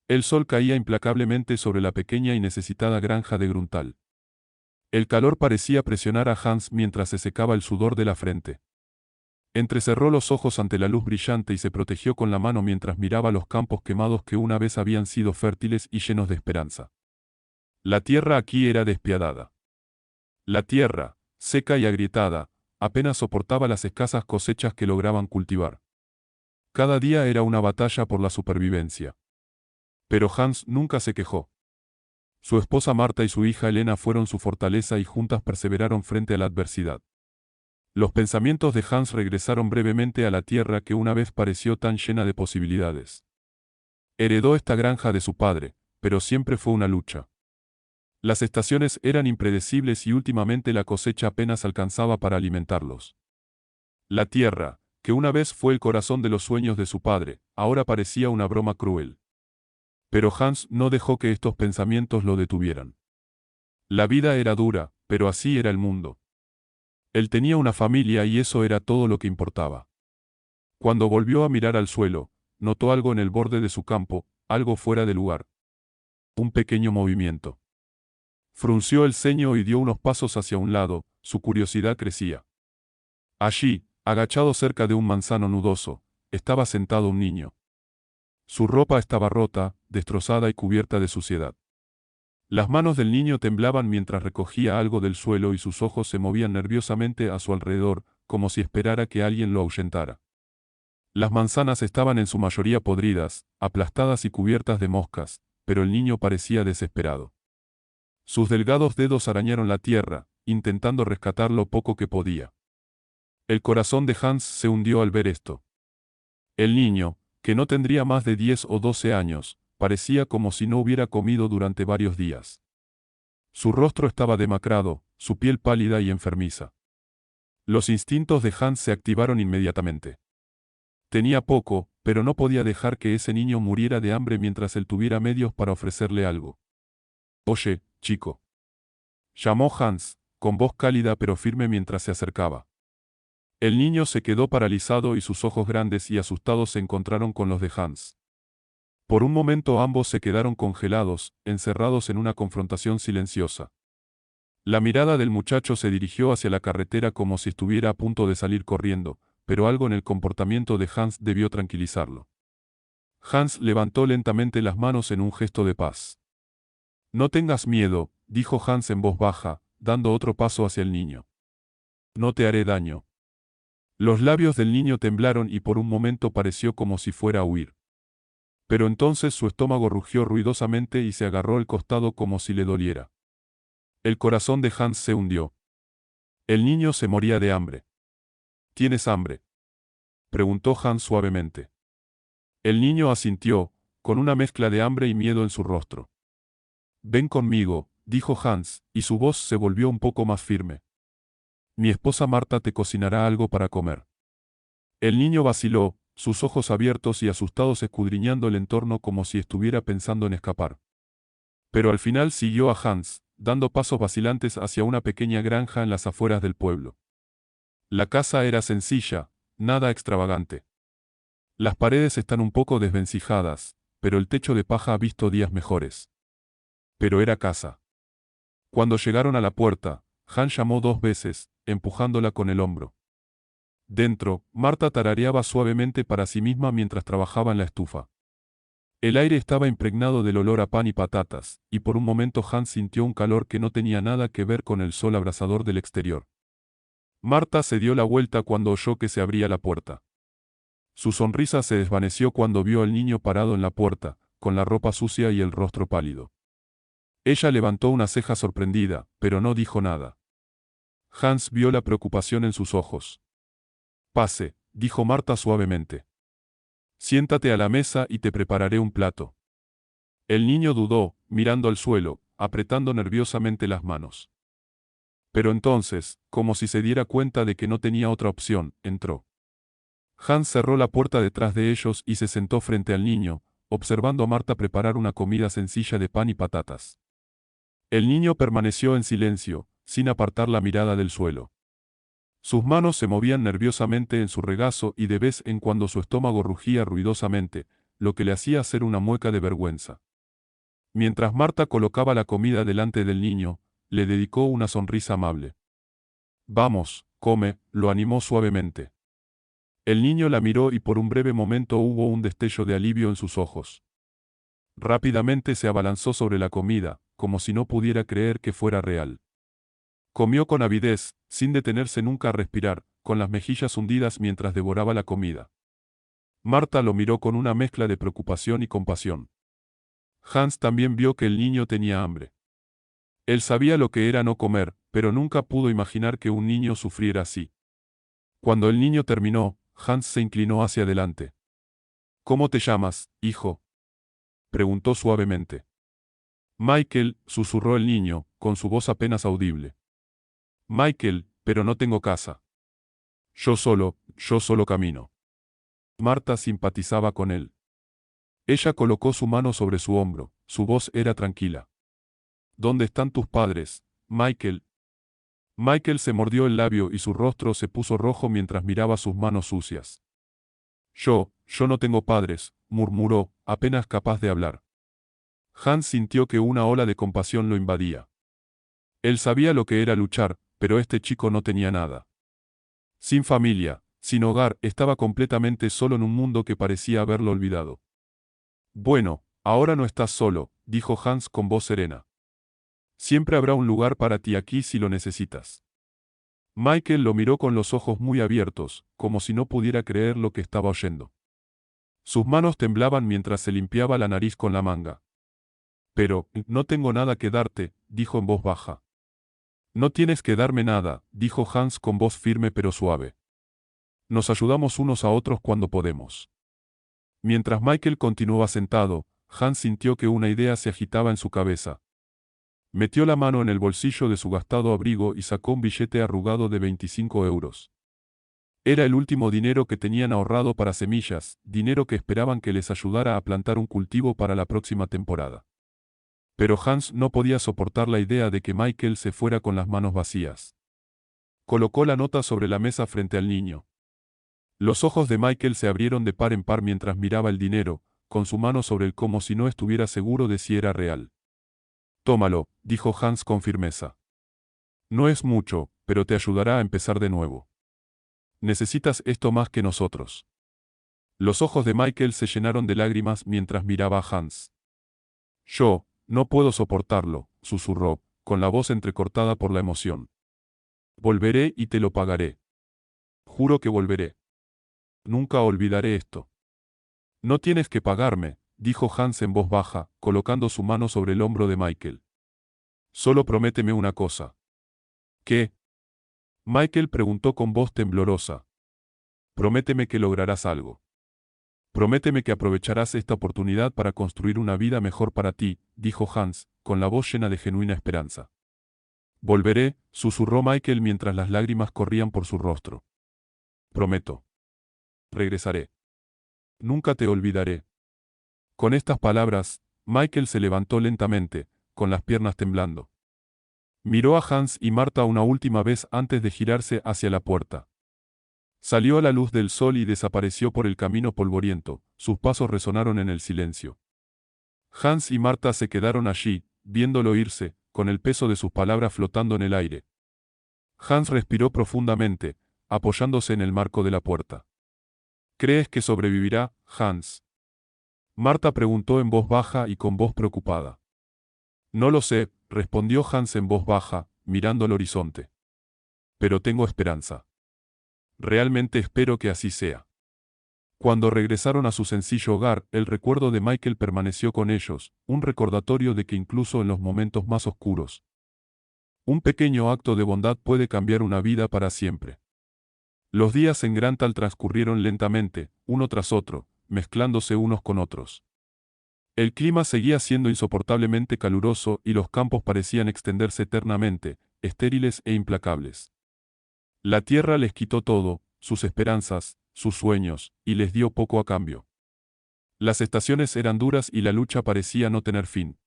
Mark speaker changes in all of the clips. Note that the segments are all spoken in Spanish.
Speaker 1: El sol caía implacablemente sobre la pequeña y necesitada granja de Gruntal. El calor parecía presionar a Hans mientras se secaba el sudor de la frente. Entrecerró los ojos ante la luz brillante y se protegió con la mano mientras miraba los campos quemados que una vez habían sido fértiles y llenos de esperanza. La tierra aquí era despiadada. La tierra, seca y agrietada, apenas soportaba las escasas cosechas que lograban cultivar. Cada día era una batalla por la supervivencia. Pero Hans nunca se quejó. Su esposa Marta y su hija Elena fueron su fortaleza y juntas perseveraron frente a la adversidad. Los pensamientos de Hans regresaron brevemente a la tierra que una vez pareció tan llena de posibilidades. Heredó esta granja de su padre, pero siempre fue una lucha. Las estaciones eran impredecibles y últimamente la cosecha apenas alcanzaba para alimentarlos. La tierra, que una vez fue el corazón de los sueños de su padre, ahora parecía una broma cruel. Pero Hans no dejó que estos pensamientos lo detuvieran. La vida era dura, pero así era el mundo. Él tenía una familia y eso era todo lo que importaba. Cuando volvió a mirar al suelo, notó algo en el borde de su campo, algo fuera de lugar. Un pequeño movimiento. Frunció el ceño y dio unos pasos hacia un lado, su curiosidad crecía. Allí, agachado cerca de un manzano nudoso, estaba sentado un niño. Su ropa estaba rota, destrozada y cubierta de suciedad. Las manos del niño temblaban mientras recogía algo del suelo y sus ojos se movían nerviosamente a su alrededor, como si esperara que alguien lo ahuyentara. Las manzanas estaban en su mayoría podridas, aplastadas y cubiertas de moscas, pero el niño parecía desesperado. Sus delgados dedos arañaron la tierra, intentando rescatar lo poco que podía. El corazón de Hans se hundió al ver esto. El niño, que no tendría más de 10 o 12 años, parecía como si no hubiera comido durante varios días. Su rostro estaba demacrado, su piel pálida y enfermiza. Los instintos de Hans se activaron inmediatamente. Tenía poco, pero no podía dejar que ese niño muriera de hambre mientras él tuviera medios para ofrecerle algo. «Oye, chico», llamó Hans, con voz cálida pero firme mientras se acercaba. El niño se quedó paralizado y sus ojos grandes y asustados se encontraron con los de Hans. Por un momento ambos se quedaron congelados, encerrados en una confrontación silenciosa. La mirada del muchacho se dirigió hacia la carretera como si estuviera a punto de salir corriendo, pero algo en el comportamiento de Hans debió tranquilizarlo. Hans levantó lentamente las manos en un gesto de paz. «No tengas miedo», dijo Hans en voz baja, dando otro paso hacia el niño. «No te haré daño». Los labios del niño temblaron y por un momento pareció como si fuera a huir. Pero entonces su estómago rugió ruidosamente y se agarró el costado como si le doliera. El corazón de Hans se hundió. El niño se moría de hambre. «¿Tienes hambre?», preguntó Hans suavemente. El niño asintió, con una mezcla de hambre y miedo en su rostro. «Ven conmigo», dijo Hans, y su voz se volvió un poco más firme. «Mi esposa Marta te cocinará algo para comer». El niño vaciló, sus ojos abiertos y asustados escudriñando el entorno como si estuviera pensando en escapar. Pero al final siguió a Hans, dando pasos vacilantes hacia una pequeña granja en las afueras del pueblo. La casa era sencilla, nada extravagante. Las paredes están un poco desvencijadas, pero el techo de paja ha visto días mejores. Pero era casa. Cuando llegaron a la puerta, Hans llamó 2 veces, empujándola con el hombro. Dentro, Marta tarareaba suavemente para sí misma mientras trabajaba en la estufa. El aire estaba impregnado del olor a pan y patatas, y por un momento Hans sintió un calor que no tenía nada que ver con el sol abrasador del exterior. Marta se dio la vuelta cuando oyó que se abría la puerta. Su sonrisa se desvaneció cuando vio al niño parado en la puerta, con la ropa sucia y el rostro pálido. Ella levantó una ceja sorprendida, pero no dijo nada. Hans vio la preocupación en sus ojos. «Pase», dijo Marta suavemente. «Siéntate a la mesa y te prepararé un plato». El niño dudó, mirando al suelo, apretando nerviosamente las manos. Pero entonces, como si se diera cuenta de que no tenía otra opción, entró. Hans cerró la puerta detrás de ellos y se sentó frente al niño, observando a Marta preparar una comida sencilla de pan y patatas. El niño permaneció en silencio, sin apartar la mirada del suelo. Sus manos se movían nerviosamente en su regazo y de vez en cuando su estómago rugía ruidosamente, lo que le hacía hacer una mueca de vergüenza. Mientras Marta colocaba la comida delante del niño, le dedicó una sonrisa amable. Vamos, come, lo animó suavemente. El niño la miró y por un breve momento hubo un destello de alivio en sus ojos. Rápidamente se abalanzó sobre la comida, como si no pudiera creer que fuera real. Comió con avidez, sin detenerse nunca a respirar, con las mejillas hundidas mientras devoraba la comida. Marta lo miró con una mezcla de preocupación y compasión. Hans también vio que el niño tenía hambre. Él sabía lo que era no comer, pero nunca pudo imaginar que un niño sufriera así. Cuando el niño terminó, Hans se inclinó hacia adelante. ¿Cómo te llamas, hijo?, preguntó suavemente. Michael, susurró el niño, con su voz apenas audible. Michael, pero no tengo casa. Yo solo camino. Marta simpatizaba con él. Ella colocó su mano sobre su hombro, su voz era tranquila. ¿Dónde están tus padres, Michael? Michael se mordió el labio y su rostro se puso rojo mientras miraba sus manos sucias. Yo no tengo padres, murmuró, apenas capaz de hablar. Hans sintió que una ola de compasión lo invadía. Él sabía lo que era luchar, pero este chico no tenía nada. Sin familia, sin hogar, estaba completamente solo en un mundo que parecía haberlo olvidado. Bueno, ahora no estás solo, dijo Hans con voz serena. Siempre habrá un lugar para ti aquí si lo necesitas. Michael lo miró con los ojos muy abiertos, como si no pudiera creer lo que estaba oyendo. Sus manos temblaban mientras se limpiaba la nariz con la manga. Pero, no tengo nada que darte, dijo en voz baja. No tienes que darme nada, dijo Hans con voz firme pero suave. Nos ayudamos unos a otros cuando podemos. Mientras Michael continuaba sentado, Hans sintió que una idea se agitaba en su cabeza. Metió la mano en el bolsillo de su gastado abrigo y sacó un billete arrugado de 25 euros. Era el último dinero que tenían ahorrado para semillas, dinero que esperaban que les ayudara a plantar un cultivo para la próxima temporada. Pero Hans no podía soportar la idea de que Michael se fuera con las manos vacías. Colocó la nota sobre la mesa frente al niño. Los ojos de Michael se abrieron de par en par mientras miraba el dinero, con su mano sobre él como si no estuviera seguro de si era real. Tómalo, dijo Hans con firmeza. No es mucho, pero te ayudará a empezar de nuevo. Necesitas esto más que nosotros. Los ojos de Michael se llenaron de lágrimas mientras miraba a Hans. Yo no puedo soportarlo, susurró, con la voz entrecortada por la emoción. Volveré y te lo pagaré. Juro que volveré. Nunca olvidaré esto. No tienes que pagarme, dijo Hans en voz baja, colocando su mano sobre el hombro de Michael. Solo prométeme una cosa. ¿Qué? Michael preguntó con voz temblorosa. Prométeme que lograrás algo. Prométeme que aprovecharás esta oportunidad para construir una vida mejor para ti, dijo Hans, con la voz llena de genuina esperanza. Volveré, susurró Michael mientras las lágrimas corrían por su rostro. Prometo. Regresaré. Nunca te olvidaré. Con estas palabras, Michael se levantó lentamente, con las piernas temblando. Miró a Hans y Marta una última vez antes de girarse hacia la puerta. Salió a la luz del sol y desapareció por el camino polvoriento, sus pasos resonaron en el silencio. Hans y Marta se quedaron allí, viéndolo irse, con el peso de sus palabras flotando en el aire. Hans respiró profundamente, apoyándose en el marco de la puerta. ¿Crees que sobrevivirá, Hans? Marta preguntó en voz baja y con voz preocupada. No lo sé, respondió Hans en voz baja, mirando al horizonte. Pero tengo esperanza. Realmente espero que así sea. Cuando regresaron a su sencillo hogar, el recuerdo de Michael permaneció con ellos, un recordatorio de que incluso en los momentos más oscuros, un pequeño acto de bondad puede cambiar una vida para siempre. Los días en Grantal transcurrieron lentamente, uno tras otro, mezclándose unos con otros. El clima seguía siendo insoportablemente caluroso y los campos parecían extenderse eternamente, estériles e implacables. La tierra les quitó todo, sus esperanzas, sus sueños, y les dio poco a cambio. Las estaciones eran duras y la lucha parecía no tener fin.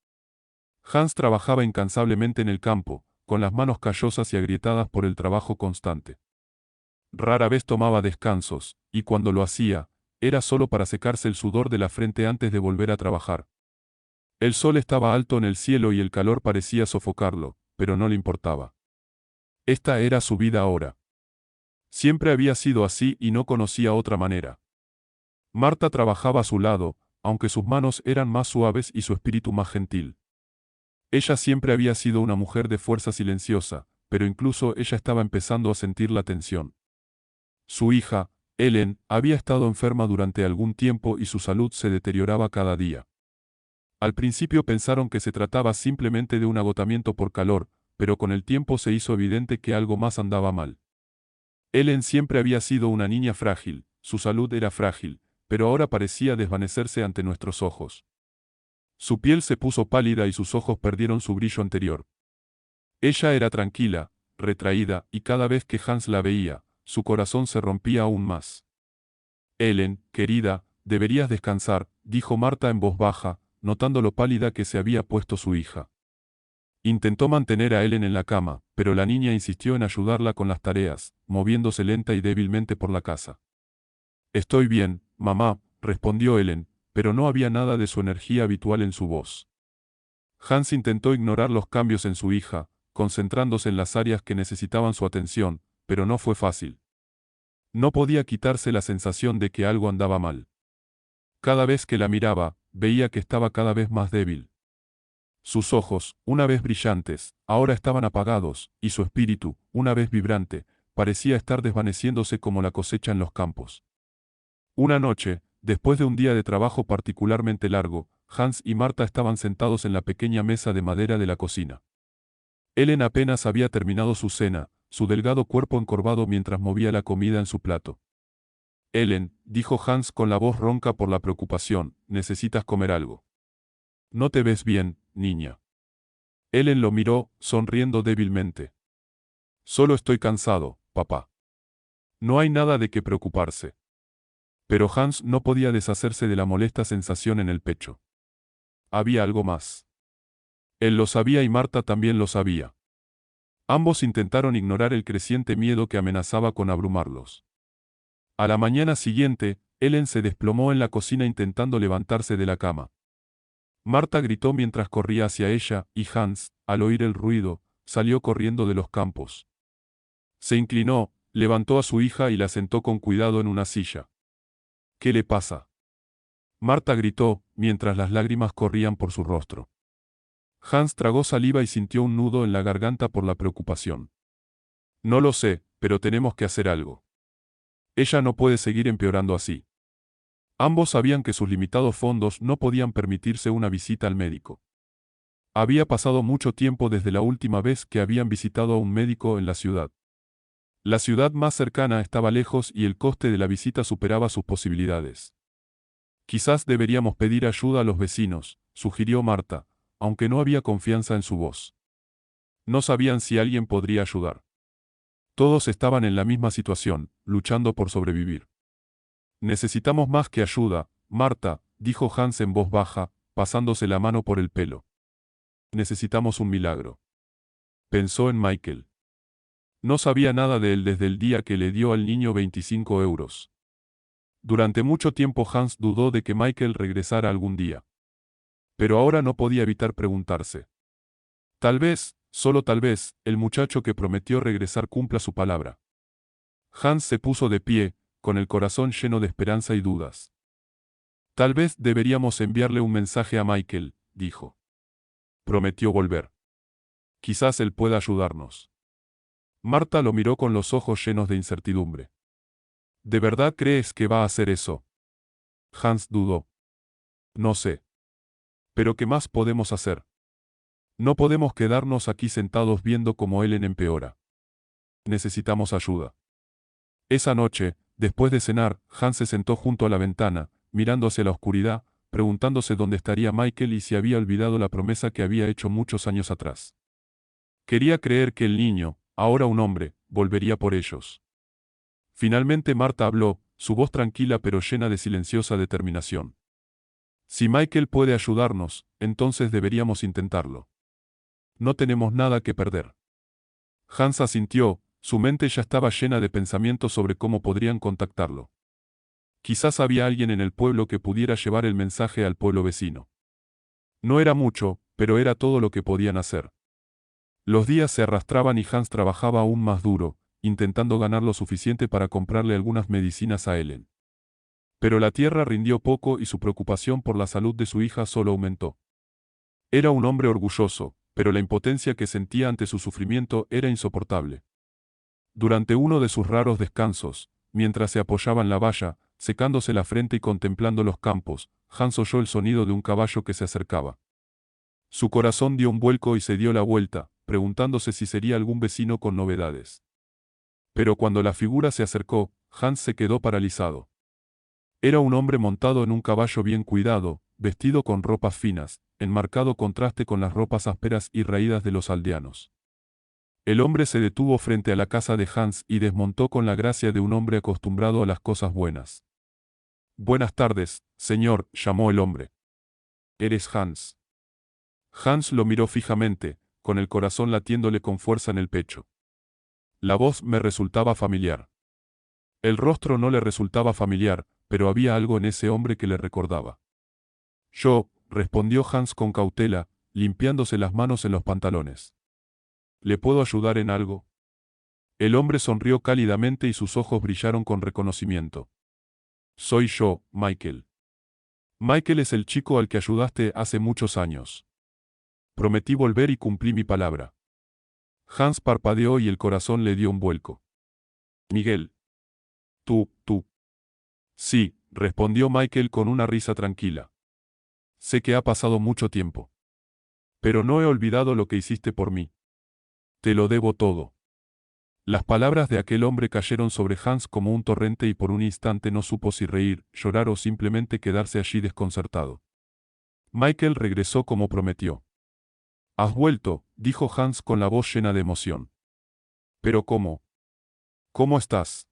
Speaker 1: Hans trabajaba incansablemente en el campo, con las manos callosas y agrietadas por el trabajo constante. Rara vez tomaba descansos, y cuando lo hacía, era solo para secarse el sudor de la frente antes de volver a trabajar. El sol estaba alto en el cielo y el calor parecía sofocarlo, pero no le importaba. Esta era su vida ahora. Siempre había sido así y no conocía otra manera. Marta trabajaba a su lado, aunque sus manos eran más suaves y su espíritu más gentil. Ella siempre había sido una mujer de fuerza silenciosa, pero incluso ella estaba empezando a sentir la tensión. Su hija, Ellen, había estado enferma durante algún tiempo y su salud se deterioraba cada día. Al principio pensaron que se trataba simplemente de un agotamiento por calor, pero con el tiempo se hizo evidente que algo más andaba mal. Ellen siempre había sido una niña frágil, su salud era frágil, pero ahora parecía desvanecerse ante nuestros ojos. Su piel se puso pálida y sus ojos perdieron su brillo anterior. Ella era tranquila, retraída, y cada vez que Hans la veía, su corazón se rompía aún más. Ellen, querida, deberías descansar, dijo Marta en voz baja, notando lo pálida que se había puesto su hija. Intentó mantener a Ellen en la cama, pero la niña insistió en ayudarla con las tareas, moviéndose lenta y débilmente por la casa. Estoy bien, mamá, respondió Ellen, pero no había nada de su energía habitual en su voz. Hans intentó ignorar los cambios en su hija, concentrándose en las áreas que necesitaban su atención, pero no fue fácil. No podía quitarse la sensación de que algo andaba mal. Cada vez que la miraba, veía que estaba cada vez más débil. Sus ojos, una vez brillantes, ahora estaban apagados, y su espíritu, una vez vibrante, parecía estar desvaneciéndose como la cosecha en los campos. Una noche, después de un día de trabajo particularmente largo, Hans y Marta estaban sentados en la pequeña mesa de madera de la cocina. Ellen apenas había terminado su cena, su delgado cuerpo encorvado mientras movía la comida en su plato. Ellen, dijo Hans con la voz ronca por la preocupación, necesitas comer algo. No te ves bien, niña. Ellen lo miró, sonriendo débilmente. Solo estoy cansado, papá. No hay nada de qué preocuparse. Pero Hans no podía deshacerse de la molesta sensación en el pecho. Había algo más. Él lo sabía y Marta también lo sabía. Ambos intentaron ignorar el creciente miedo que amenazaba con abrumarlos. A la mañana siguiente, Ellen se desplomó en la cocina intentando levantarse de la cama. Marta gritó mientras corría hacia ella, y Hans, al oír el ruido, salió corriendo de los campos. Se inclinó, levantó a su hija y la sentó con cuidado en una silla. ¿Qué le pasa? Marta gritó, mientras las lágrimas corrían por su rostro. Hans tragó saliva y sintió un nudo en la garganta por la preocupación. No lo sé, pero tenemos que hacer algo. Ella no puede seguir empeorando así. Ambos sabían que sus limitados fondos no podían permitirse una visita al médico. Había pasado mucho tiempo desde la última vez que habían visitado a un médico en la ciudad. La ciudad más cercana estaba lejos y el coste de la visita superaba sus posibilidades. Quizás deberíamos pedir ayuda a los vecinos, sugirió Marta, aunque no había confianza en su voz. No sabían si alguien podría ayudar. Todos estaban en la misma situación, luchando por sobrevivir. Necesitamos más que ayuda, Marta, dijo Hans en voz baja, pasándose la mano por el pelo. Necesitamos un milagro. Pensó en Michael. No sabía nada de él desde el día que le dio al niño 25 euros. Durante mucho tiempo Hans dudó de que Michael regresara algún día. Pero ahora no podía evitar preguntarse. Tal vez, solo tal vez, el muchacho que prometió regresar cumpla su palabra. Hans se puso de pie, con el corazón lleno de esperanza y dudas. Tal vez deberíamos enviarle un mensaje a Michael, dijo. Prometió volver. Quizás él pueda ayudarnos. Marta lo miró con los ojos llenos de incertidumbre. ¿De verdad crees que va a hacer eso? Hans dudó. No sé. Pero ¿qué más podemos hacer? No podemos quedarnos aquí sentados viendo cómo Ellen empeora. Necesitamos ayuda. Esa noche, después de cenar, Hans se sentó junto a la ventana, mirando hacia la oscuridad, preguntándose dónde estaría Michael y si había olvidado la promesa que había hecho muchos años atrás. Quería creer que el niño, ahora un hombre, volvería por ellos. Finalmente Marta habló, su voz tranquila pero llena de silenciosa determinación. Si Michael puede ayudarnos, entonces deberíamos intentarlo. No tenemos nada que perder. Hans asintió, su mente ya estaba llena de pensamientos sobre cómo podrían contactarlo. Quizás había alguien en el pueblo que pudiera llevar el mensaje al pueblo vecino. No era mucho, pero era todo lo que podían hacer. Los días se arrastraban y Hans trabajaba aún más duro, intentando ganar lo suficiente para comprarle algunas medicinas a Ellen. Pero la tierra rindió poco y su preocupación por la salud de su hija solo aumentó. Era un hombre orgulloso, pero la impotencia que sentía ante su sufrimiento era insoportable. Durante uno de sus raros descansos, mientras se apoyaba en la valla, secándose la frente y contemplando los campos, Hans oyó el sonido de un caballo que se acercaba. Su corazón dio un vuelco y se dio la vuelta, preguntándose si sería algún vecino con novedades. Pero cuando la figura se acercó, Hans se quedó paralizado. Era un hombre montado en un caballo bien cuidado, vestido con ropas finas, en marcado contraste con las ropas ásperas y raídas de los aldeanos. El hombre se detuvo frente a la casa de Hans y desmontó con la gracia de un hombre acostumbrado a las cosas buenas. «Buenas tardes, señor», llamó el hombre. «¿Eres Hans?» Hans lo miró fijamente, con el corazón latiéndole con fuerza en el pecho. La voz me resultaba familiar. El rostro no le resultaba familiar, pero había algo en ese hombre que le recordaba. «Yo», respondió Hans con cautela, limpiándose las manos en los pantalones. «¿Le puedo ayudar en algo?» El hombre sonrió cálidamente y sus ojos brillaron con reconocimiento. «Soy yo, Michael. Michael es el chico al que ayudaste hace muchos años. Prometí volver y cumplí mi palabra». Hans parpadeó y el corazón le dio un vuelco. «Miguel. Tú. Sí», respondió Michael con una risa tranquila. «Sé que ha pasado mucho tiempo. Pero no he olvidado lo que hiciste por mí. Te lo debo todo». Las palabras de aquel hombre cayeron sobre Hans como un torrente y por un instante no supo si reír, llorar o simplemente quedarse allí desconcertado. Michael regresó como prometió. «Has vuelto», dijo Hans con la voz llena de emoción. «¿Pero cómo? ¿Cómo estás?»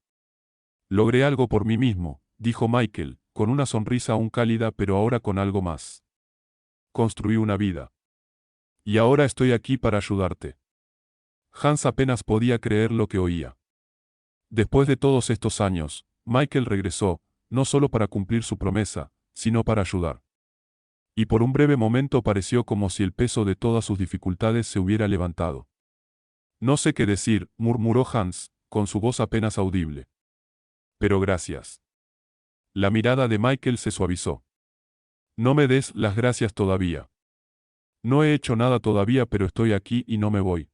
Speaker 1: «Logré algo por mí mismo», dijo Michael, con una sonrisa aún cálida pero ahora con algo más. «Construí una vida. Y ahora estoy aquí para ayudarte». Hans apenas podía creer lo que oía. Después de todos estos años, Michael regresó, no solo para cumplir su promesa, sino para ayudar. Y por un breve momento pareció como si el peso de todas sus dificultades se hubiera levantado. «No sé qué decir», murmuró Hans, con su voz apenas audible. «Pero gracias». La mirada de Michael se suavizó. «No me des las gracias todavía. No he hecho nada todavía, pero estoy aquí y no me voy».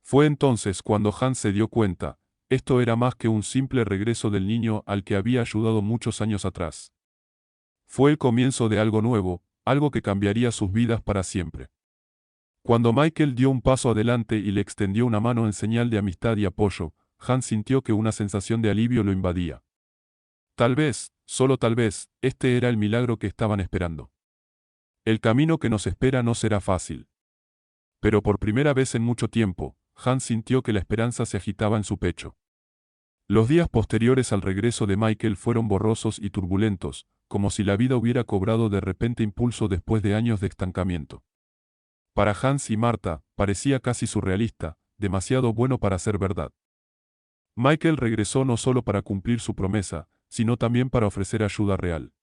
Speaker 1: Fue entonces cuando Hans se dio cuenta, esto era más que un simple regreso del niño al que había ayudado muchos años atrás. Fue el comienzo de algo nuevo, algo que cambiaría sus vidas para siempre. Cuando Michael dio un paso adelante y le extendió una mano en señal de amistad y apoyo, Hans sintió que una sensación de alivio lo invadía. Tal vez, solo tal vez, este era el milagro que estaban esperando. El camino que nos espera no será fácil. Pero por primera vez en mucho tiempo, Hans sintió que la esperanza se agitaba en su pecho. Los días posteriores al regreso de Michael fueron borrosos y turbulentos, como si la vida hubiera cobrado de repente impulso después de años de estancamiento. Para Hans y Marta, parecía casi surrealista, demasiado bueno para ser verdad. Michael regresó no solo para cumplir su promesa, sino también para ofrecer ayuda real.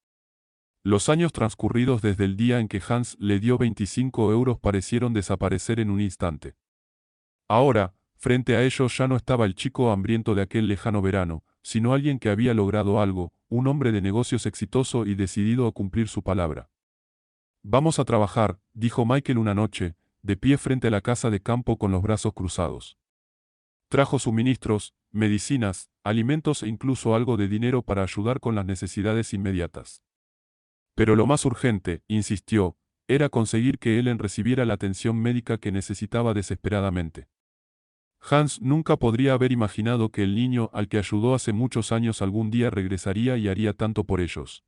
Speaker 1: Los años transcurridos desde el día en que Hans le dio 25 euros parecieron desaparecer en un instante. Ahora, frente a ellos ya no estaba el chico hambriento de aquel lejano verano, sino alguien que había logrado algo, un hombre de negocios exitoso y decidido a cumplir su palabra. «Vamos a trabajar», dijo Michael una noche, de pie frente a la casa de campo con los brazos cruzados. Trajo suministros, medicinas, alimentos e incluso algo de dinero para ayudar con las necesidades inmediatas. Pero lo más urgente, insistió, era conseguir que Ellen recibiera la atención médica que necesitaba desesperadamente. Hans nunca podría haber imaginado que el niño al que ayudó hace muchos años algún día regresaría y haría tanto por ellos.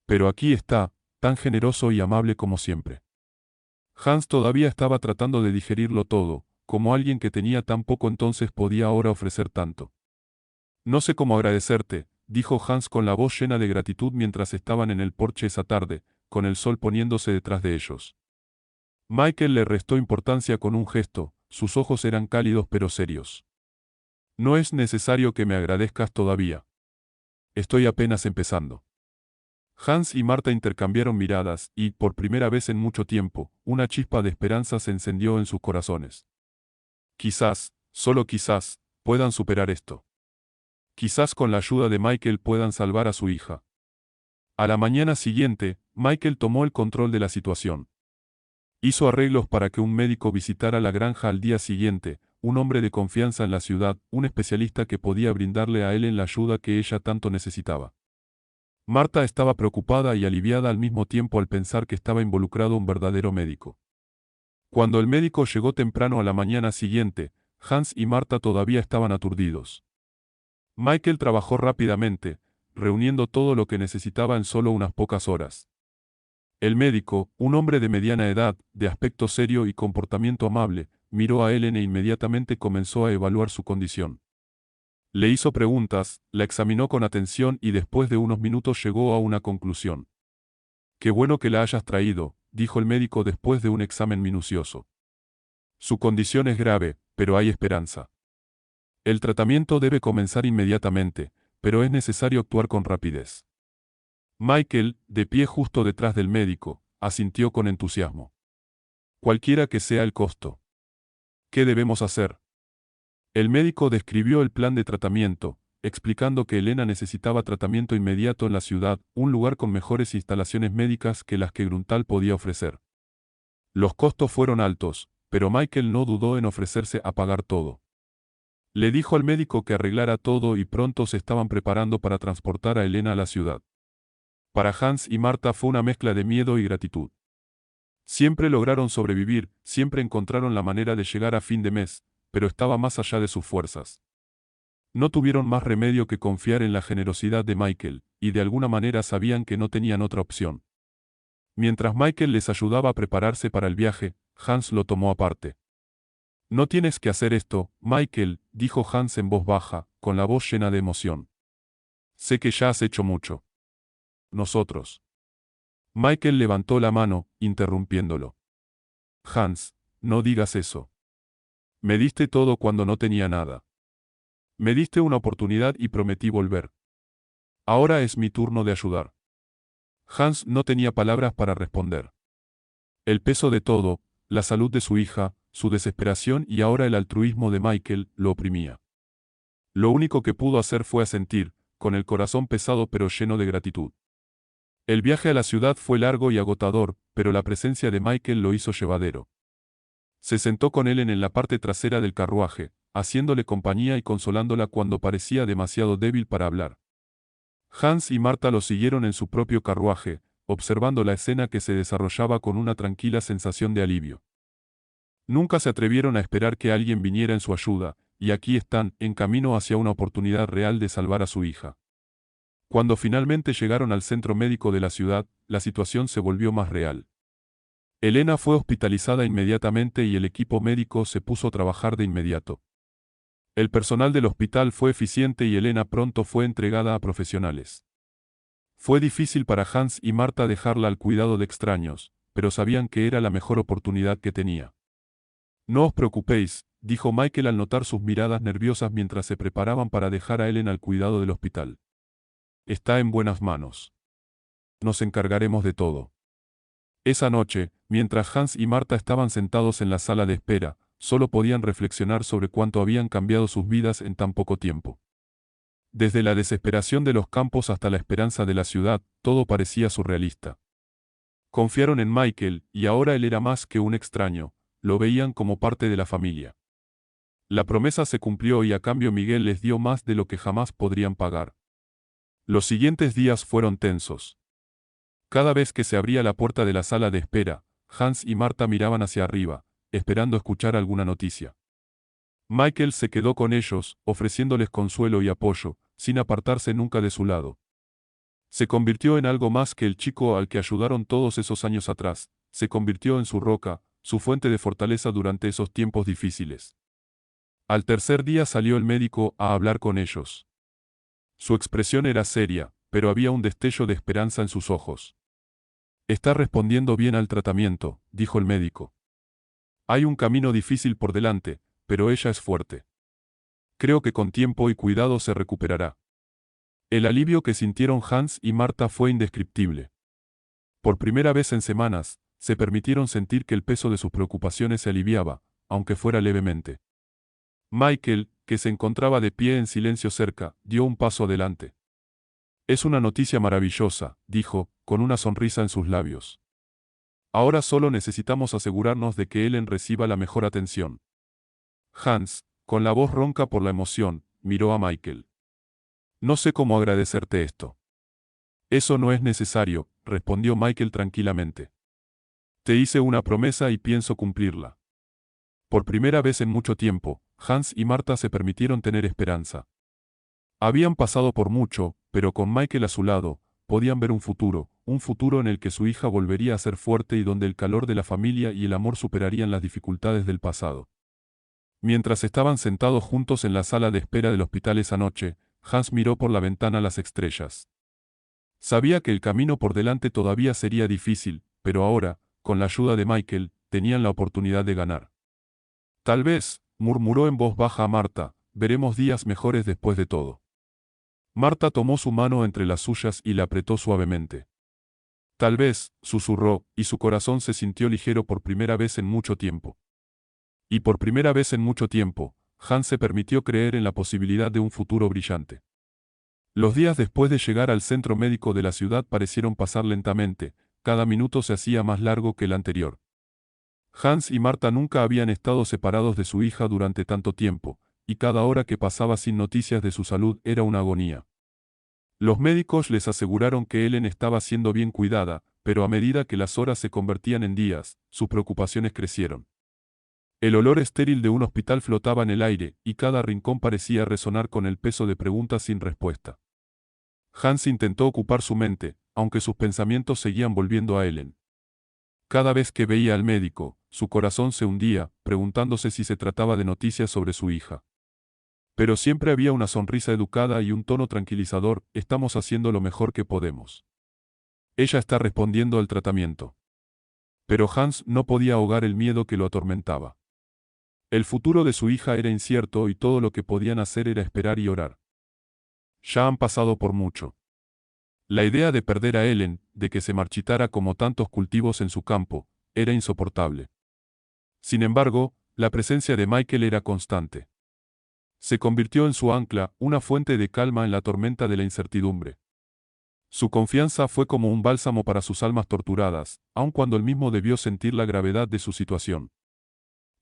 Speaker 1: Pero aquí está, tan generoso y amable como siempre. Hans todavía estaba tratando de digerirlo todo, como alguien que tenía tan poco entonces podía ahora ofrecer tanto. «No sé cómo agradecerte», dijo Hans con la voz llena de gratitud mientras estaban en el porche esa tarde, con el sol poniéndose detrás de ellos. Michael le restó importancia con un gesto, sus ojos eran cálidos pero serios. «No es necesario que me agradezcas todavía. Estoy apenas empezando. Hans y Marta intercambiaron miradas y, por primera vez en mucho tiempo, una chispa de esperanza se encendió en sus corazones. Quizás, solo quizás, puedan superar esto. Quizás con la ayuda de Michael puedan salvar a su hija. A la mañana siguiente, Michael tomó el control de la situación. Hizo arreglos para que un médico visitara la granja al día siguiente, un hombre de confianza en la ciudad, un especialista que podía brindarle a Ellen la ayuda que ella tanto necesitaba. Marta estaba preocupada y aliviada al mismo tiempo al pensar que estaba involucrado un verdadero médico. Cuando el médico llegó temprano a la mañana siguiente, Hans y Marta todavía estaban aturdidos. Michael trabajó rápidamente, reuniendo todo lo que necesitaba en solo unas pocas horas. El médico, un hombre de mediana edad, de aspecto serio y comportamiento amable, miró a Ellen e inmediatamente comenzó a evaluar su condición. Le hizo preguntas, la examinó con atención y después de unos minutos llegó a una conclusión. «Qué bueno que la hayas traído», dijo el médico después de un examen minucioso. «Su condición es grave, pero hay esperanza. El tratamiento debe comenzar inmediatamente, pero es necesario actuar con rapidez». Michael, de pie justo detrás del médico, asintió con entusiasmo. «Cualquiera que sea el costo. ¿Qué debemos hacer?». El médico describió el plan de tratamiento, explicando que Elena necesitaba tratamiento inmediato en la ciudad, un lugar con mejores instalaciones médicas que las que Gruntal podía ofrecer. Los costos fueron altos, pero Michael no dudó en ofrecerse a pagar todo. Le dijo al médico que arreglara todo y pronto se estaban preparando para transportar a Elena a la ciudad. Para Hans y Marta fue una mezcla de miedo y gratitud. Siempre lograron sobrevivir, siempre encontraron la manera de llegar a fin de mes, pero estaba más allá de sus fuerzas. No tuvieron más remedio que confiar en la generosidad de Michael, y de alguna manera sabían que no tenían otra opción. Mientras Michael les ayudaba a prepararse para el viaje, Hans lo tomó aparte. «No tienes que hacer esto, Michael», dijo Hans en voz baja, con la voz llena de emoción. «Sé que ya has hecho mucho. Nosotros». Michael levantó la mano, interrumpiéndolo. «Hans, no digas eso. Me diste todo cuando no tenía nada. Me diste una oportunidad y prometí volver. Ahora es mi turno de ayudar». Hans no tenía palabras para responder. El peso de todo, la salud de su hija, su desesperación y ahora el altruismo de Michael, lo oprimía. Lo único que pudo hacer fue asentir, con el corazón pesado pero lleno de gratitud. El viaje a la ciudad fue largo y agotador, pero la presencia de Michael lo hizo llevadero. Se sentó con Ellen en la parte trasera del carruaje, haciéndole compañía y consolándola cuando parecía demasiado débil para hablar. Hans y Marta lo siguieron en su propio carruaje, observando la escena que se desarrollaba con una tranquila sensación de alivio. Nunca se atrevieron a esperar que alguien viniera en su ayuda, y aquí están, en camino hacia una oportunidad real de salvar a su hija. Cuando finalmente llegaron al centro médico de la ciudad, la situación se volvió más real. Elena fue hospitalizada inmediatamente y el equipo médico se puso a trabajar de inmediato. El personal del hospital fue eficiente y Elena pronto fue entregada a profesionales. Fue difícil para Hans y Marta dejarla al cuidado de extraños, pero sabían que era la mejor oportunidad que tenía. «No os preocupéis», dijo Michael al notar sus miradas nerviosas mientras se preparaban para dejar a Ellen al cuidado del hospital. «Está en buenas manos. Nos encargaremos de todo». Esa noche, mientras Hans y Marta estaban sentados en la sala de espera, solo podían reflexionar sobre cuánto habían cambiado sus vidas en tan poco tiempo. Desde la desesperación de los campos hasta la esperanza de la ciudad, todo parecía surrealista. Confiaron en Michael, y ahora él era más que un extraño, lo veían como parte de la familia. La promesa se cumplió y a cambio Miguel les dio más de lo que jamás podrían pagar. Los siguientes días fueron tensos. Cada vez que se abría la puerta de la sala de espera, Hans y Marta miraban hacia arriba, esperando escuchar alguna noticia. Michael se quedó con ellos, ofreciéndoles consuelo y apoyo, sin apartarse nunca de su lado. Se convirtió en algo más que el chico al que ayudaron todos esos años atrás, se convirtió en su roca, su fuente de fortaleza durante esos tiempos difíciles. Al tercer día salió el médico a hablar con ellos. Su expresión era seria, pero había un destello de esperanza en sus ojos. «Está respondiendo bien al tratamiento», dijo el médico. «Hay un camino difícil por delante, pero ella es fuerte. Creo que con tiempo y cuidado se recuperará». El alivio que sintieron Hans y Marta fue indescriptible. Por primera vez en semanas, se permitieron sentir que el peso de sus preocupaciones se aliviaba, aunque fuera levemente. Michael, que se encontraba de pie en silencio cerca, dio un paso adelante. Es una noticia maravillosa, dijo, con una sonrisa en sus labios. Ahora solo necesitamos asegurarnos de que Ellen reciba la mejor atención. Hans, con la voz ronca por la emoción, miró a Michael. No sé cómo agradecerte esto. Eso no es necesario, respondió Michael tranquilamente. Te hice una promesa y pienso cumplirla. Por primera vez en mucho tiempo, Hans y Marta se permitieron tener esperanza. Habían pasado por mucho, pero con Michael a su lado, podían ver un futuro en el que su hija volvería a ser fuerte y donde el calor de la familia y el amor superarían las dificultades del pasado. Mientras estaban sentados juntos en la sala de espera del hospital esa noche, Hans miró por la ventana las estrellas. Sabía que el camino por delante todavía sería difícil, pero ahora, con la ayuda de Michael, tenían la oportunidad de ganar. Tal vez, murmuró en voz baja a Marta, veremos días mejores después de todo. Marta tomó su mano entre las suyas y la apretó suavemente. Tal vez, susurró, y su corazón se sintió ligero por primera vez en mucho tiempo. Y por primera vez en mucho tiempo, Hans se permitió creer en la posibilidad de un futuro brillante. Los días después de llegar al centro médico de la ciudad parecieron pasar lentamente, cada minuto se hacía más largo que el anterior. Hans y Marta nunca habían estado separados de su hija durante tanto tiempo, y cada hora que pasaba sin noticias de su salud era una agonía. Los médicos les aseguraron que Ellen estaba siendo bien cuidada, pero a medida que las horas se convertían en días, sus preocupaciones crecieron. El olor estéril de un hospital flotaba en el aire, y cada rincón parecía resonar con el peso de preguntas sin respuesta. Hans intentó ocupar su mente, aunque sus pensamientos seguían volviendo a Ellen. Cada vez que veía al médico, su corazón se hundía, preguntándose si se trataba de noticias sobre su hija. Pero siempre había una sonrisa educada y un tono tranquilizador, estamos haciendo lo mejor que podemos. Ella está respondiendo al tratamiento. Pero Hans no podía ahogar el miedo que lo atormentaba. El futuro de su hija era incierto y todo lo que podían hacer era esperar y orar. Ya han pasado por mucho. La idea de perder a Ellen, de que se marchitara como tantos cultivos en su campo, era insoportable. Sin embargo, la presencia de Michael era constante. Se convirtió en su ancla, una fuente de calma en la tormenta de la incertidumbre. Su confianza fue como un bálsamo para sus almas torturadas, aun cuando él mismo debió sentir la gravedad de su situación.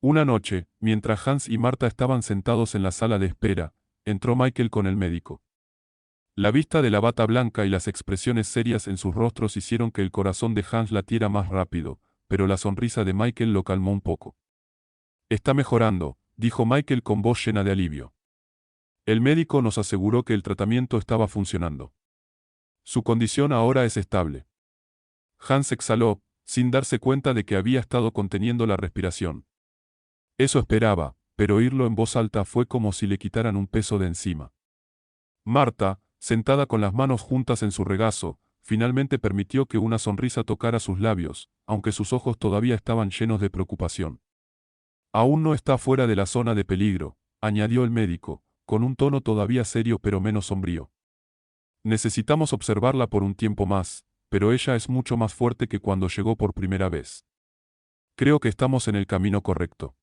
Speaker 1: Una noche, mientras Hans y Marta estaban sentados en la sala de espera, entró Michael con el médico. La vista de la bata blanca y las expresiones serias en sus rostros hicieron que el corazón de Hans latiera más rápido, pero la sonrisa de Michael lo calmó un poco. Está mejorando, dijo Michael con voz llena de alivio. El médico nos aseguró que el tratamiento estaba funcionando. Su condición ahora es estable. Hans exhaló, sin darse cuenta de que había estado conteniendo la respiración. Eso esperaba, pero oírlo en voz alta fue como si le quitaran un peso de encima. Marta, sentada con las manos juntas en su regazo, finalmente permitió que una sonrisa tocara sus labios, aunque sus ojos todavía estaban llenos de preocupación. Aún no está fuera de la zona de peligro, añadió el médico, con un tono todavía serio pero menos sombrío. Necesitamos observarla por un tiempo más, pero ella es mucho más fuerte que cuando llegó por primera vez. Creo que estamos en el camino correcto.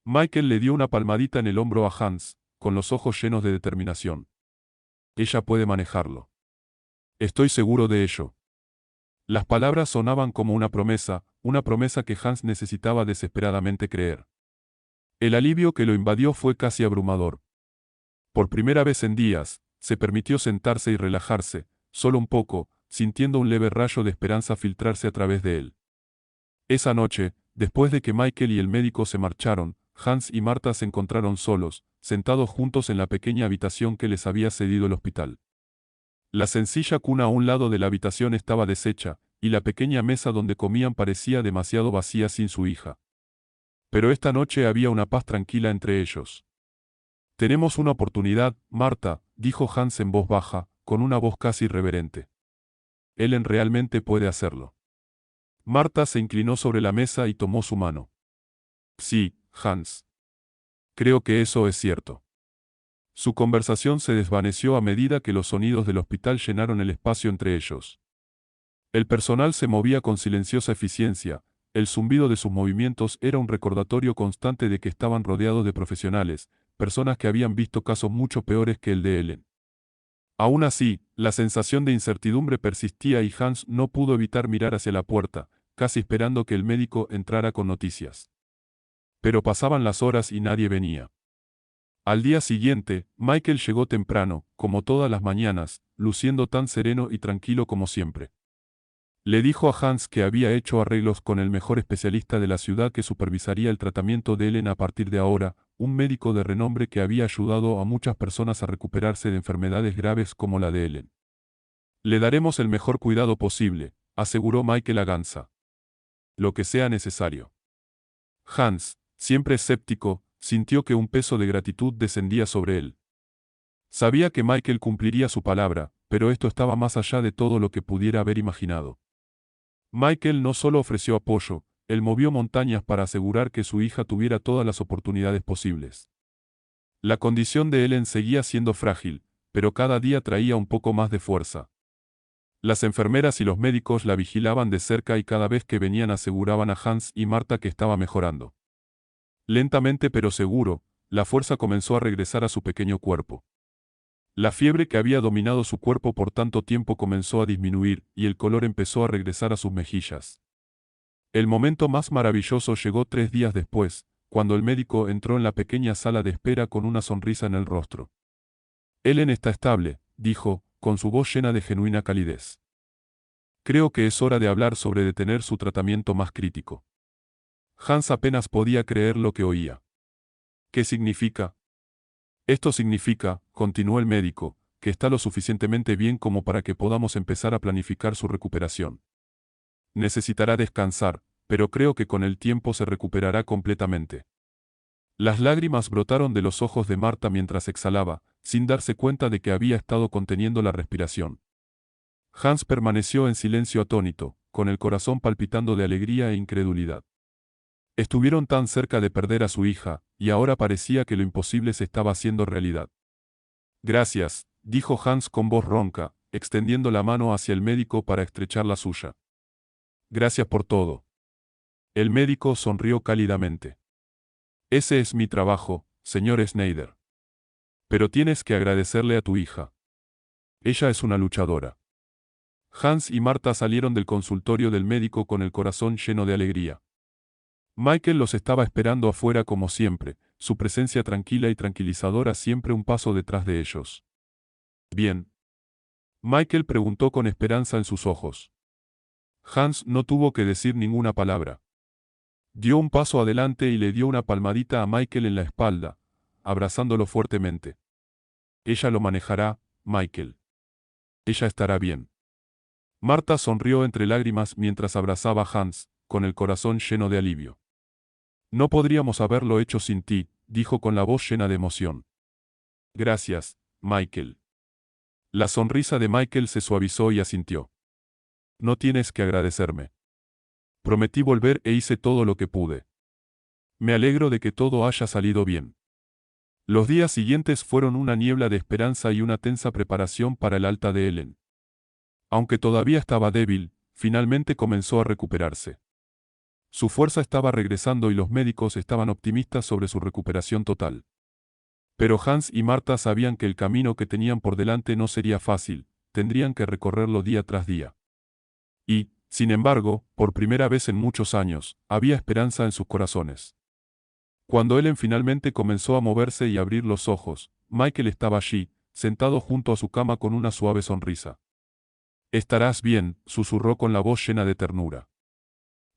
Speaker 1: Michael le dio una palmadita en el hombro a Hans, con los ojos llenos de determinación. Ella puede manejarlo. Estoy seguro de ello. Las palabras sonaban como una promesa que Hans necesitaba desesperadamente creer. El alivio que lo invadió fue casi abrumador. Por primera vez en días, se permitió sentarse y relajarse, solo un poco, sintiendo un leve rayo de esperanza filtrarse a través de él. Esa noche, después de que Michael y el médico se marcharon, Hans y Marta se encontraron solos, sentados juntos en la pequeña habitación que les había cedido el hospital. La sencilla cuna a un lado de la habitación estaba deshecha, y la pequeña mesa donde comían parecía demasiado vacía sin su hija. Pero esta noche había una paz tranquila entre ellos. Tenemos una oportunidad, Marta, dijo Hans en voz baja, con una voz casi irreverente. Ellen realmente puede hacerlo. Marta se inclinó sobre la mesa y tomó su mano. Sí, Hans. Creo que eso es cierto. Su conversación se desvaneció a medida que los sonidos del hospital llenaron el espacio entre ellos. El personal se movía con silenciosa eficiencia, el zumbido de sus movimientos era un recordatorio constante de que estaban rodeados de profesionales, personas que habían visto casos mucho peores que el de Ellen. Aún así, la sensación de incertidumbre persistía y Hans no pudo evitar mirar hacia la puerta, casi esperando que el médico entrara con noticias. Pero pasaban las horas y nadie venía. Al día siguiente, Michael llegó temprano, como todas las mañanas, luciendo tan sereno y tranquilo como siempre. Le dijo a Hans que había hecho arreglos con el mejor especialista de la ciudad que supervisaría el tratamiento de Ellen a partir de ahora, un médico de renombre que había ayudado a muchas personas a recuperarse de enfermedades graves como la de Ellen. Le daremos el mejor cuidado posible, aseguró Michael a Gansa. Lo que sea necesario. Hans, siempre escéptico, sintió que un peso de gratitud descendía sobre él. Sabía que Michael cumpliría su palabra, pero esto estaba más allá de todo lo que pudiera haber imaginado. Michael no solo ofreció apoyo, él movió montañas para asegurar que su hija tuviera todas las oportunidades posibles. La condición de Ellen seguía siendo frágil, pero cada día traía un poco más de fuerza. Las enfermeras y los médicos la vigilaban de cerca y cada vez que venían aseguraban a Hans y Marta que estaba mejorando. Lentamente pero seguro, la fuerza comenzó a regresar a su pequeño cuerpo. La fiebre que había dominado su cuerpo por tanto tiempo comenzó a disminuir, y el color empezó a regresar a sus mejillas. El momento más maravilloso llegó 3 días después, cuando el médico entró en la pequeña sala de espera con una sonrisa en el rostro. Ellen está estable, dijo, con su voz llena de genuina calidez. Creo que es hora de hablar sobre detener su tratamiento más crítico. Hans apenas podía creer lo que oía. ¿Qué significa? Esto significa, continuó el médico, que está lo suficientemente bien como para que podamos empezar a planificar su recuperación. Necesitará descansar, pero creo que con el tiempo se recuperará completamente. Las lágrimas brotaron de los ojos de Marta mientras exhalaba, sin darse cuenta de que había estado conteniendo la respiración. Hans permaneció en silencio atónito, con el corazón palpitando de alegría e incredulidad. Estuvieron tan cerca de perder a su hija, y ahora parecía que lo imposible se estaba haciendo realidad. Gracias, dijo Hans con voz ronca, extendiendo la mano hacia el médico para estrechar la suya. Gracias por todo. El médico sonrió cálidamente. Ese es mi trabajo, señor Schneider. Pero tienes que agradecerle a tu hija. Ella es una luchadora. Hans y Marta salieron del consultorio del médico con el corazón lleno de alegría. Michael los estaba esperando afuera como siempre, su presencia tranquila y tranquilizadora siempre un paso detrás de ellos. Bien. Michael preguntó con esperanza en sus ojos. Hans no tuvo que decir ninguna palabra. Dio un paso adelante y le dio una palmadita a Michael en la espalda, abrazándolo fuertemente. Ella lo manejará, Michael. Ella estará bien. Marta sonrió entre lágrimas mientras abrazaba a Hans, con el corazón lleno de alivio. No podríamos haberlo hecho sin ti, dijo con la voz llena de emoción. Gracias, Michael. La sonrisa de Michael se suavizó y asintió. No tienes que agradecerme. Prometí volver e hice todo lo que pude. Me alegro de que todo haya salido bien. Los días siguientes fueron una niebla de esperanza y una tensa preparación para el alta de Ellen. Aunque todavía estaba débil, finalmente comenzó a recuperarse. Su fuerza estaba regresando y los médicos estaban optimistas sobre su recuperación total. Pero Hans y Marta sabían que el camino que tenían por delante no sería fácil, tendrían que recorrerlo día tras día. Y, sin embargo, por primera vez en muchos años, había esperanza en sus corazones. Cuando Ellen finalmente comenzó a moverse y abrir los ojos, Michael estaba allí, sentado junto a su cama con una suave sonrisa. Estarás bien, susurró con la voz llena de ternura.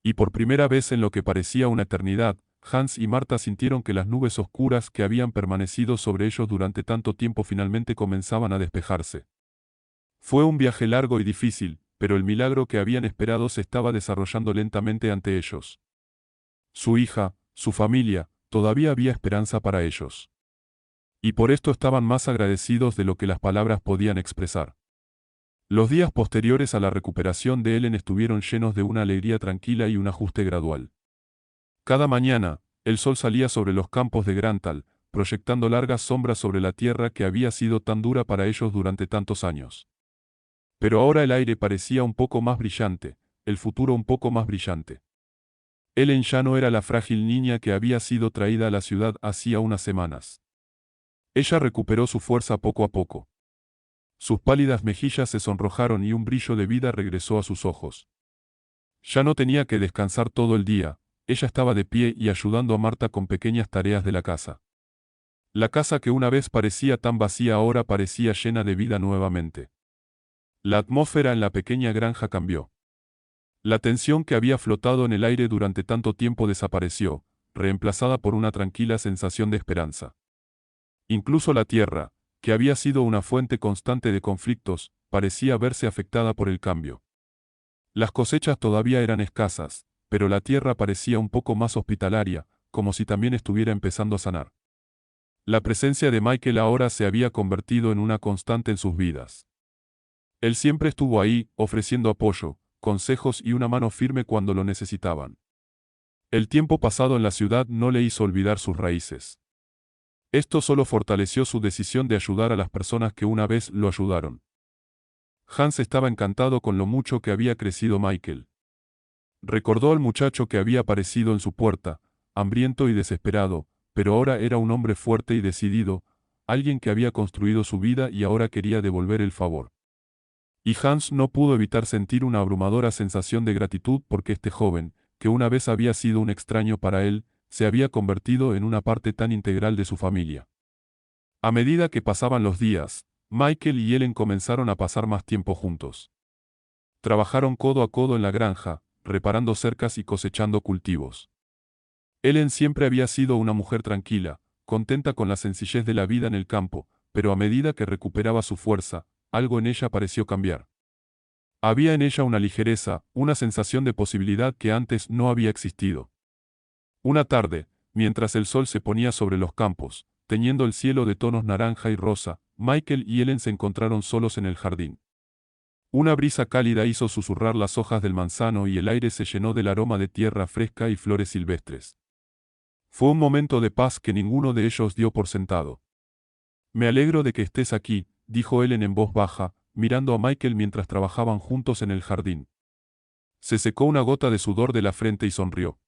Speaker 1: Y por primera vez en lo que parecía una eternidad, Hans y Marta sintieron que las nubes oscuras que habían permanecido sobre ellos durante tanto tiempo finalmente comenzaban a despejarse. Fue un viaje largo y difícil, pero el milagro que habían esperado se estaba desarrollando lentamente ante ellos. Su hija, su familia, todavía había esperanza para ellos. Y por esto estaban más agradecidos de lo que las palabras podían expresar. Los días posteriores a la recuperación de Ellen estuvieron llenos de una alegría tranquila y un ajuste gradual. Cada mañana, el sol salía sobre los campos de Grantal, proyectando largas sombras sobre la tierra que había sido tan dura para ellos durante tantos años. Pero ahora el aire parecía un poco más brillante, el futuro un poco más brillante. Ellen ya no era la frágil niña que había sido traída a la ciudad hacía unas semanas. Ella recuperó su fuerza poco a poco. Sus pálidas mejillas se sonrojaron y un brillo de vida regresó a sus ojos. Ya no tenía que descansar todo el día, ella estaba de pie y ayudando a Marta con pequeñas tareas de la casa. La casa que una vez parecía tan vacía ahora parecía llena de vida nuevamente. La atmósfera en la pequeña granja cambió. La tensión que había flotado en el aire durante tanto tiempo desapareció, reemplazada por una tranquila sensación de esperanza. Incluso la tierra, que había sido una fuente constante de conflictos, parecía verse afectada por el cambio. Las cosechas todavía eran escasas, pero la tierra parecía un poco más hospitalaria, como si también estuviera empezando a sanar. La presencia de Michael ahora se había convertido en una constante en sus vidas. Él siempre estuvo ahí, ofreciendo apoyo, consejos y una mano firme cuando lo necesitaban. El tiempo pasado en la ciudad no le hizo olvidar sus raíces. Esto solo fortaleció su decisión de ayudar a las personas que una vez lo ayudaron. Hans estaba encantado con lo mucho que había crecido Michael. Recordó al muchacho que había aparecido en su puerta, hambriento y desesperado, pero ahora era un hombre fuerte y decidido, alguien que había construido su vida y ahora quería devolver el favor. Y Hans no pudo evitar sentir una abrumadora sensación de gratitud porque este joven, que una vez había sido un extraño para él, se había convertido en una parte tan integral de su familia. A medida que pasaban los días, Michael y Ellen comenzaron a pasar más tiempo juntos. Trabajaron codo a codo en la granja, reparando cercas y cosechando cultivos. Ellen siempre había sido una mujer tranquila, contenta con la sencillez de la vida en el campo, pero a medida que recuperaba su fuerza, algo en ella pareció cambiar. Había en ella una ligereza, una sensación de posibilidad que antes no había existido. Una tarde, mientras el sol se ponía sobre los campos, teñiendo el cielo de tonos naranja y rosa, Michael y Ellen se encontraron solos en el jardín. Una brisa cálida hizo susurrar las hojas del manzano y el aire se llenó del aroma de tierra fresca y flores silvestres. Fue un momento de paz que ninguno de ellos dio por sentado. Me alegro de que estés aquí, dijo Ellen en voz baja, mirando a Michael mientras trabajaban juntos en el jardín. Se secó una gota de sudor de la frente y sonrió.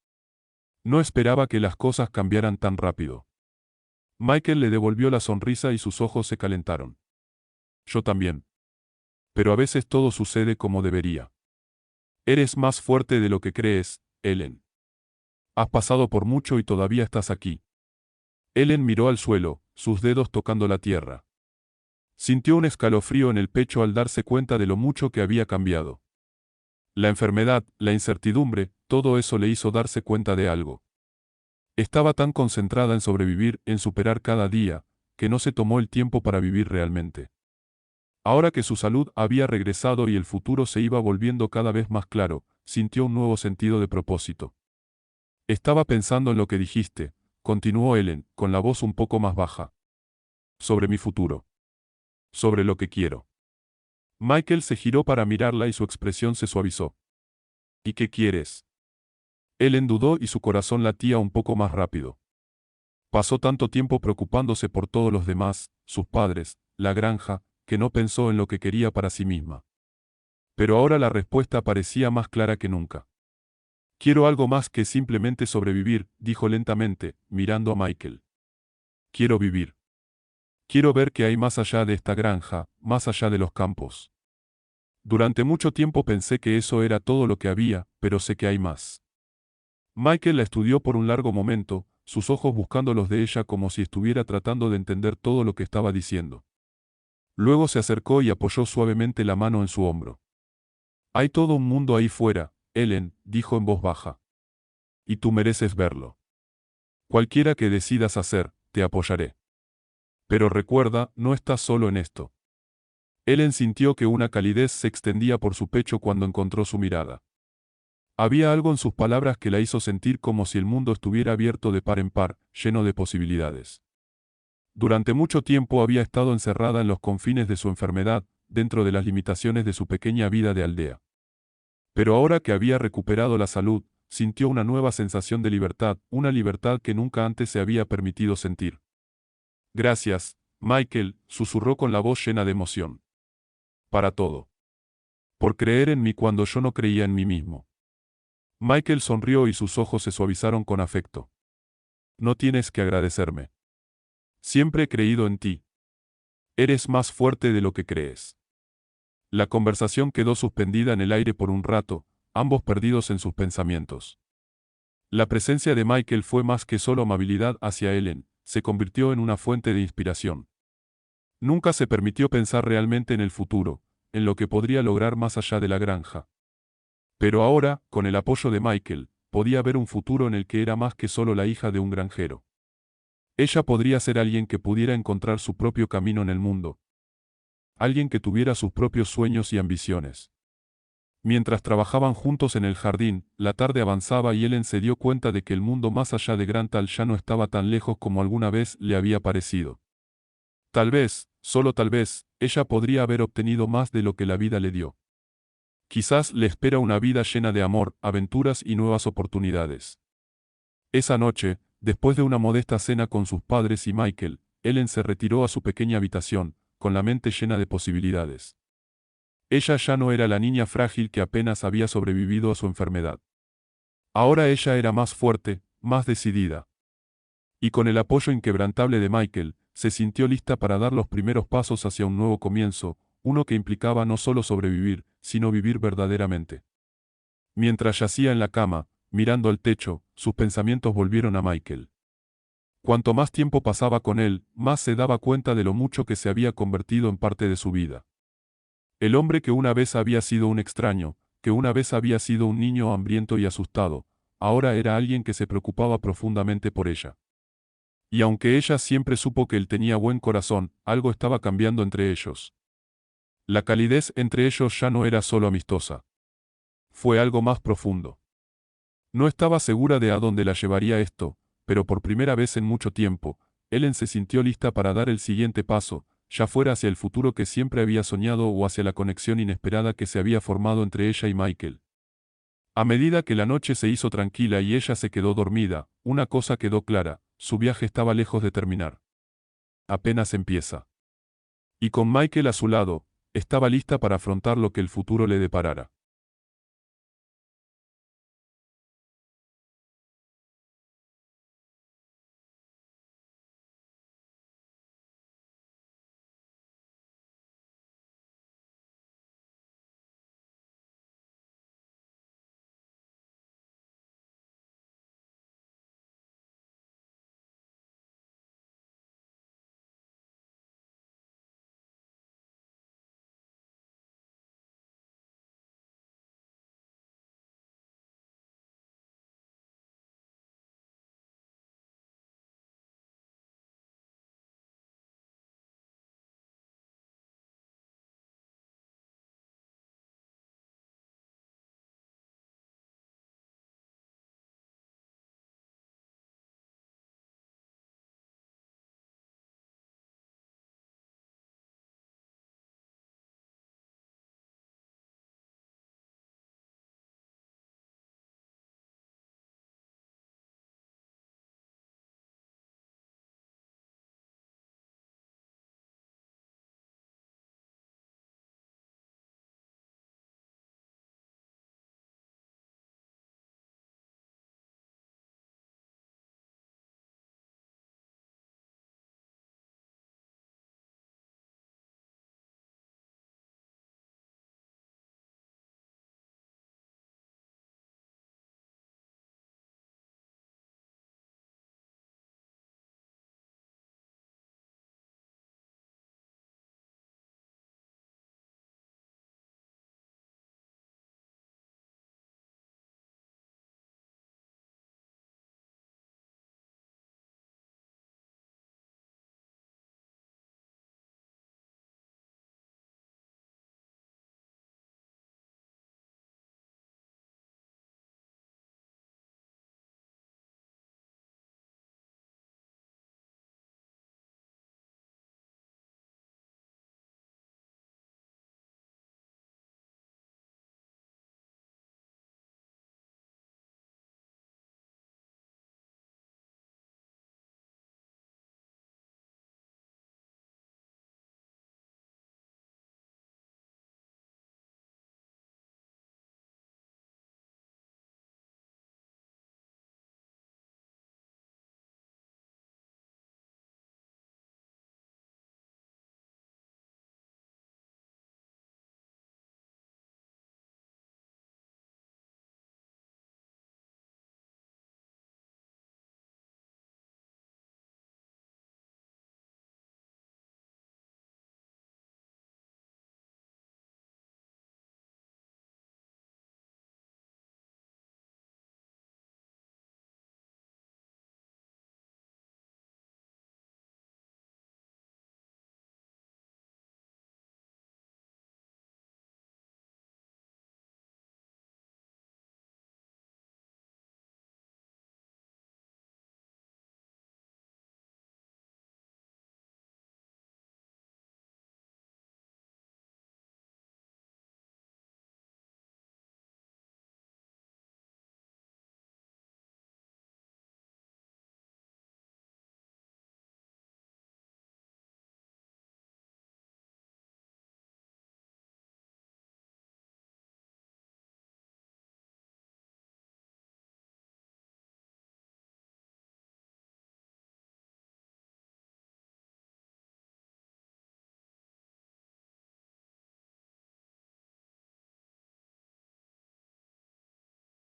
Speaker 1: No esperaba que las cosas cambiaran tan rápido. Michael le devolvió la sonrisa y sus ojos se calentaron. Yo también. Pero a veces todo sucede como debería. Eres más fuerte de lo que crees, Ellen. Has pasado por mucho y todavía estás aquí. Ellen miró al suelo, sus dedos tocando la tierra. Sintió un escalofrío en el pecho al darse cuenta de lo mucho que había cambiado. La enfermedad, la incertidumbre, todo eso le hizo darse cuenta de algo. Estaba tan concentrada en sobrevivir, en superar cada día, que no se tomó el tiempo para vivir realmente. Ahora que su salud había regresado y el futuro se iba volviendo cada vez más claro, sintió un nuevo sentido de propósito. Estaba pensando en lo que dijiste, continuó Ellen, con la voz un poco más baja. Sobre mi futuro. Sobre lo que quiero. Michael se giró para mirarla y su expresión se suavizó. ¿Y qué quieres? Ellen dudó y su corazón latía un poco más rápido. Pasó tanto tiempo preocupándose por todos los demás, sus padres, la granja, que no pensó en lo que quería para sí misma. Pero ahora la respuesta parecía más clara que nunca. Quiero algo más que simplemente sobrevivir, dijo lentamente, mirando a Michael. Quiero vivir. Quiero ver qué hay más allá de esta granja, más allá de los campos. Durante mucho tiempo pensé que eso era todo lo que había, pero sé que hay más. Michael la estudió por un largo momento, sus ojos buscando los de ella como si estuviera tratando de entender todo lo que estaba diciendo. Luego se acercó y apoyó suavemente la mano en su hombro. Hay todo un mundo ahí fuera, Ellen, dijo en voz baja. Y tú mereces verlo. Cualquiera que decidas hacer, te apoyaré. Pero recuerda, no estás solo en esto. Ellen sintió que una calidez se extendía por su pecho cuando encontró su mirada. Había algo en sus palabras que la hizo sentir como si el mundo estuviera abierto de par en par, lleno de posibilidades. Durante mucho tiempo había estado encerrada en los confines de su enfermedad, dentro de las limitaciones de su pequeña vida de aldea. Pero ahora que había recuperado la salud, sintió una nueva sensación de libertad, una libertad que nunca antes se había permitido sentir. Gracias, Michael, susurró con la voz llena de emoción. Para todo. Por creer en mí cuando yo no creía en mí mismo. Michael sonrió y sus ojos se suavizaron con afecto. No tienes que agradecerme. Siempre he creído en ti. Eres más fuerte de lo que crees. La conversación quedó suspendida en el aire por un rato, ambos perdidos en sus pensamientos. La presencia de Michael fue más que solo amabilidad hacia Ellen, se convirtió en una fuente de inspiración. Nunca se permitió pensar realmente en el futuro, en lo que podría lograr más allá de la granja. Pero ahora, con el apoyo de Michael, podía ver un futuro en el que era más que solo la hija de un granjero. Ella podría ser alguien que pudiera encontrar su propio camino en el mundo. Alguien que tuviera sus propios sueños y ambiciones. Mientras trabajaban juntos en el jardín, la tarde avanzaba y Ellen se dio cuenta de que el mundo más allá de Grantal ya no estaba tan lejos como alguna vez le había parecido. Tal vez, solo tal vez, ella podría haber obtenido más de lo que la vida le dio. Quizás le espera una vida llena de amor, aventuras y nuevas oportunidades. Esa noche, después de una modesta cena con sus padres y Michael, Ellen se retiró a su pequeña habitación, con la mente llena de posibilidades. Ella ya no era la niña frágil que apenas había sobrevivido a su enfermedad. Ahora ella era más fuerte, más decidida. Y con el apoyo inquebrantable de Michael, se sintió lista para dar los primeros pasos hacia un nuevo comienzo, uno que implicaba no solo sobrevivir, sino vivir verdaderamente. Mientras yacía en la cama, mirando al techo, sus pensamientos volvieron a Michael. Cuanto más tiempo pasaba con él, más se daba cuenta de lo mucho que se había convertido en parte de su vida. El hombre que una vez había sido un extraño, que una vez había sido un niño hambriento y asustado, ahora era alguien que se preocupaba profundamente por ella. Y aunque ella siempre supo que él tenía buen corazón, algo estaba cambiando entre ellos. La calidez entre ellos ya no era solo amistosa. Fue algo más profundo. No estaba segura de a dónde la llevaría esto, pero por primera vez en mucho tiempo, Ellen se sintió lista para dar el siguiente paso, ya fuera hacia el futuro que siempre había soñado o hacia la conexión inesperada que se había formado entre ella y Michael. A medida que la noche se hizo tranquila y ella se quedó dormida, una cosa quedó clara, su viaje estaba lejos de terminar. Apenas empieza. Y con Michael a su lado, estaba lista para afrontar lo que el futuro le deparara.